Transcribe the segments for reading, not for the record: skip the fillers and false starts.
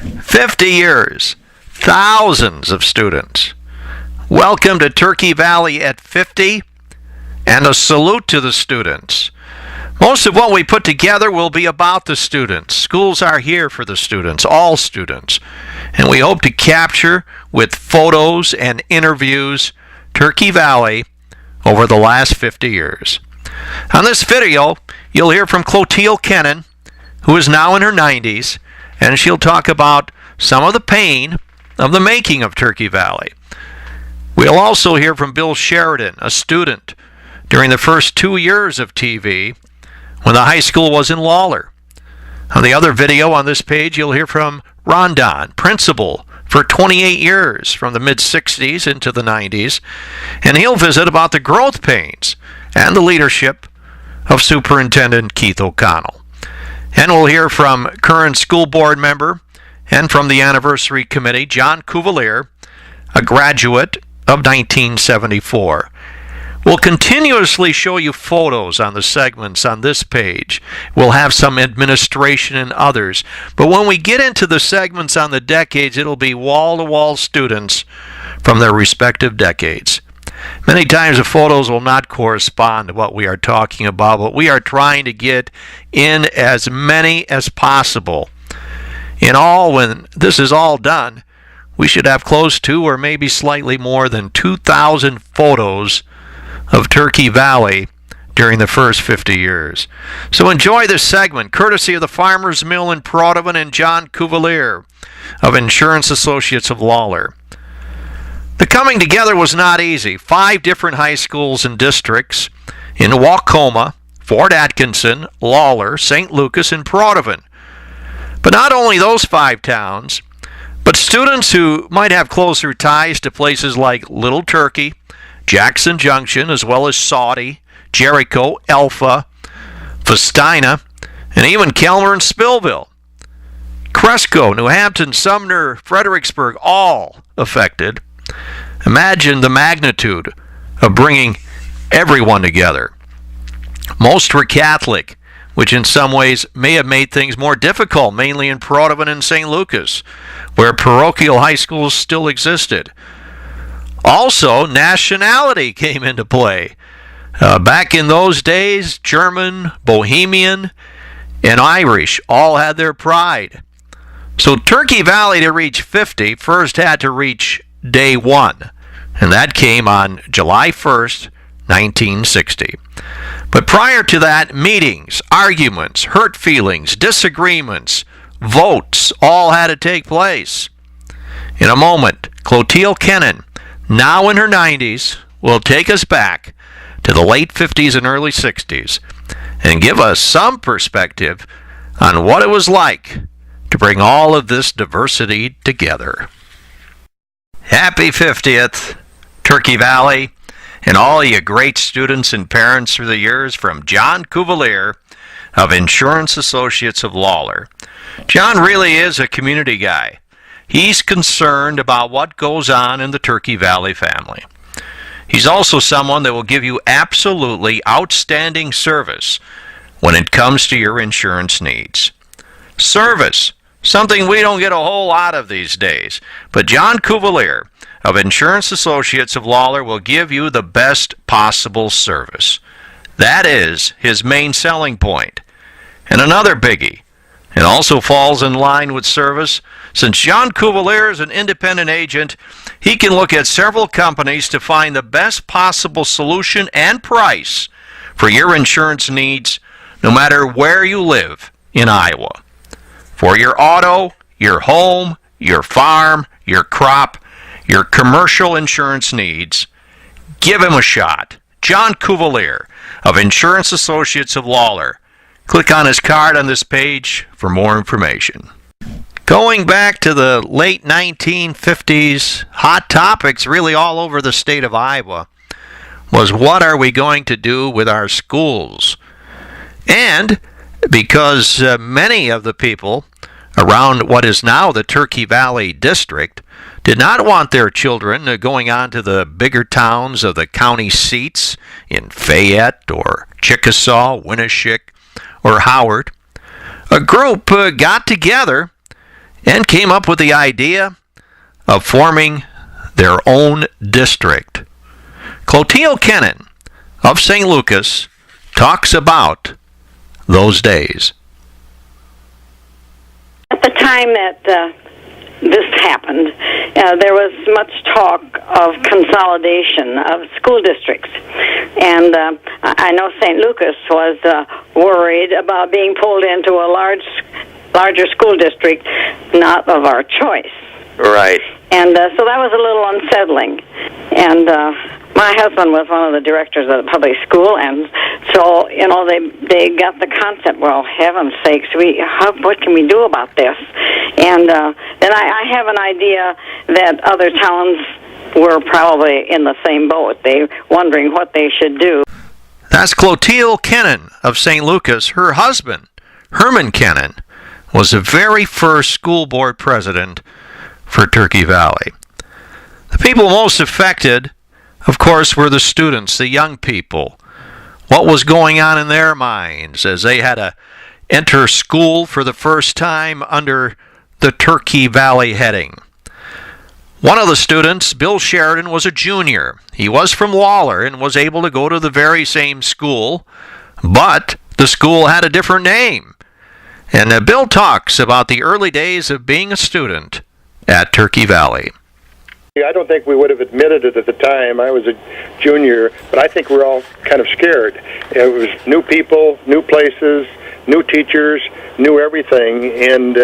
50 years, thousands of students. Welcome to Turkey Valley at 50, and a salute to the students. Most of what we put together will be about the students. Schools are here for the students, all students. And we hope to capture with photos and interviews Turkey Valley over the last 50 years. On this video, you'll hear from Clotiel Kuennen, who is now in her 90s, and she'll talk about some of the pain of the making of Turkey Valley. We'll also hear from Bill Sheridan, a student during the first 2 years of TV when the high school was in Lawler. On the other video on this page, you'll hear from Rondon, principal for 28 years from the mid-60s into the 90s, and he'll visit about the growth pains and the leadership of Superintendent Keith O'Connell. And we'll hear from current school board member and from the anniversary committee, John Kuennen, a graduate of 1974. We'll continuously show you photos on the segments on this page. We'll have some administration and others. But when we get into the segments on the decades, it'll be wall-to-wall students from their respective decades. Many times the photos will not correspond to what we are talking about, but we are trying to get in as many as possible. In all, when this is all done, we should have close to or maybe slightly more than 2,000 photos of Turkey Valley during the first 50 years. So enjoy this segment, courtesy of the Farmers Mill in Proudhon and John Kuennen of Insurance Associates of Lawler. The coming together was not easy. 5 different high schools and districts in Waukoma, Fort Atkinson, Lawler, St. Lucas, and Proudhon. But not only those 5 towns, but students who might have closer ties to places like Little Turkey, Jackson Junction, as well as Saudi, Jericho, Alpha, Festina, and even Kelmer and Spillville. Cresco, New Hampton, Sumner, Fredericksburg, all affected. Imagine the magnitude of bringing everyone together. Most were Catholic, which in some ways may have made things more difficult, mainly in Proudhon and St. Lucas, where parochial high schools still existed. Also, nationality came into play. Back in those days, German, Bohemian, and Irish all had their pride. So Turkey Valley, to reach 50, first had to reach day 1, and that came on July 1st, 1960. But prior to that, meetings, arguments, hurt feelings, disagreements, votes all had to take place. In a moment, Clotiel Kuennen, now in her 90s, will take us back to the late 50s and early 60s and give us some perspective on what it was like to bring all of this diversity together. Happy 50th, Turkey Valley, and all you great students and parents through the years, from John Kuennen of Insurance Associates of Lawler. John really is a community guy. He's concerned about what goes on in the Turkey Valley family. He's also someone that will give you absolutely outstanding service when it comes to your insurance needs. Service, something we don't get a whole lot of these days. But John Kuennen of Insurance Associates of Lawler will give you the best possible service. That is his main selling point. And another biggie, it also falls in line with service. Since John Kuennen is an independent agent, he can look at several companies to find the best possible solution and price for your insurance needs, no matter where you live in Iowa. For your auto, your home, your farm, your crop, your commercial insurance needs, give him a shot. John Kuennen of Insurance Associates of Lawler. Click on his card on this page for more information. Going back to the late 1950s, hot topics really all over the state of Iowa was, what are we going to do with our schools? And because many of the people around what is now the Turkey Valley District did not want their children going on to the bigger towns of the county seats in Fayette or Chickasaw, Winneshiek, or Howard, a group got together and came up with the idea of forming their own district. Clotiel Kuennen of St. Lucas talks about those days. At the time that this happened, there was much talk of consolidation of school districts. And I know St. Lucas was worried about being pulled into a larger school district, not of our choice. Right. And so that was a little unsettling. And my husband was one of the directors of the public school, and so, they got the concept, well, heaven's sakes, what can we do about this? And then I have an idea that other towns were probably in the same boat. They wondering what they should do. That's Clotiel Kuennen of St. Lucas. Her husband, Herman Kuennen, was the very first school board president for Turkey Valley. The people most affected, of course, were the students, the young people. What was going on in their minds as they had to enter school for the first time under the Turkey Valley heading? One of the students, Bill Sheridan, was a junior. He was from Lawler and was able to go to the very same school, but the school had a different name. And Bill talks about the early days of being a student at Turkey Valley. I don't think we would have admitted it at the time. I was a junior, but I think we're all kind of scared. It was new people, new places, new teachers, new everything. And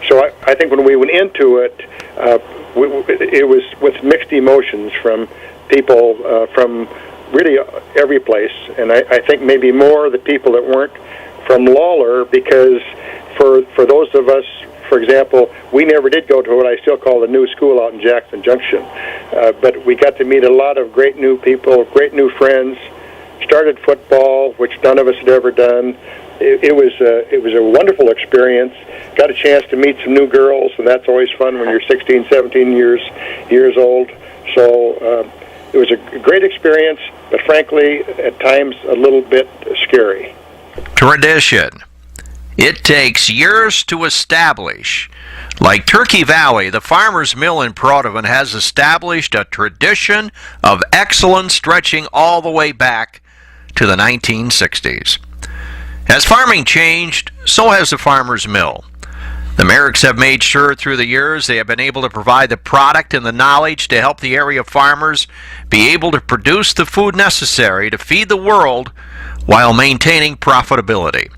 so I think when we went into it, it was with mixed emotions from people from really every place. And I think maybe more the people that weren't from Lawler, because for those of us, for example, we never did go to what I still call the new school out in Jackson Junction. But we got to meet a lot of great new people, great new friends, started football, which none of us had ever done. It was a wonderful experience. Got a chance to meet some new girls, and that's always fun when you're 16, 17 years old. So it was a great experience, but frankly, at times a little bit scary. Tradition. It takes years to establish. Like Turkey Valley, the Farmers Mill in Prodovan has established a tradition of excellence stretching all the way back to the 1960s. As farming changed, so has the Farmers Mill. The Merricks have made sure through the years they have been able to provide the product and the knowledge to help the area farmers be able to produce the food necessary to feed the world while maintaining profitability.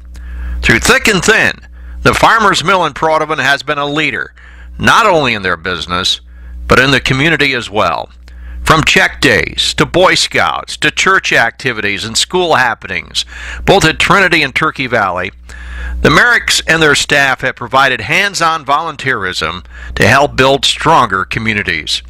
Through thick and thin, the Farmers Mill in Prodovan has been a leader, not only in their business, but in the community as well. From check days, to Boy Scouts, to church activities and school happenings, both at Trinity and Turkey Valley, the Merricks and their staff have provided hands-on volunteerism to help build stronger communities.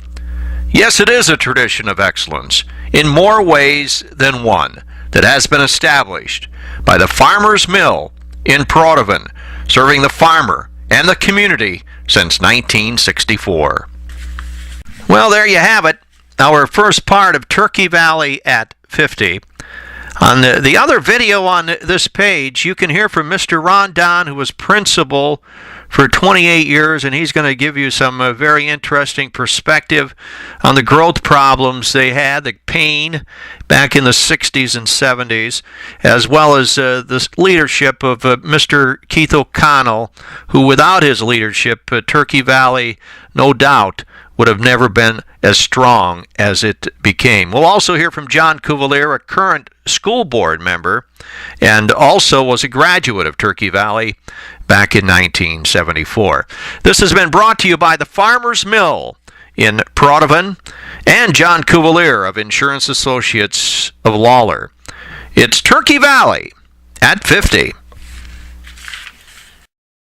Yes, it is a tradition of excellence, in more ways than one, that has been established by the Farmers Mill in Prodovan, serving the farmer and the community since 1964. Well, there you have it, our first part of Turkey Valley at 50. On the other video on this page, you can hear from Mr. Ron Don, who was principal for 28 years, and he's going to give you some very interesting perspective on the growth problems they had, the pain back in the 60s and 70s, as well as the leadership of Mr. Keith O'Connell, who without his leadership, Turkey Valley, no doubt, would have never been as strong as it became. We'll also hear from John Kuennen, a current school board member, and also was a graduate of Turkey Valley back in 1974. This has been brought to you by the Farmers Mill in Prodovan and John Kuennen of Insurance Associates of Lawler. It's Turkey Valley at 50.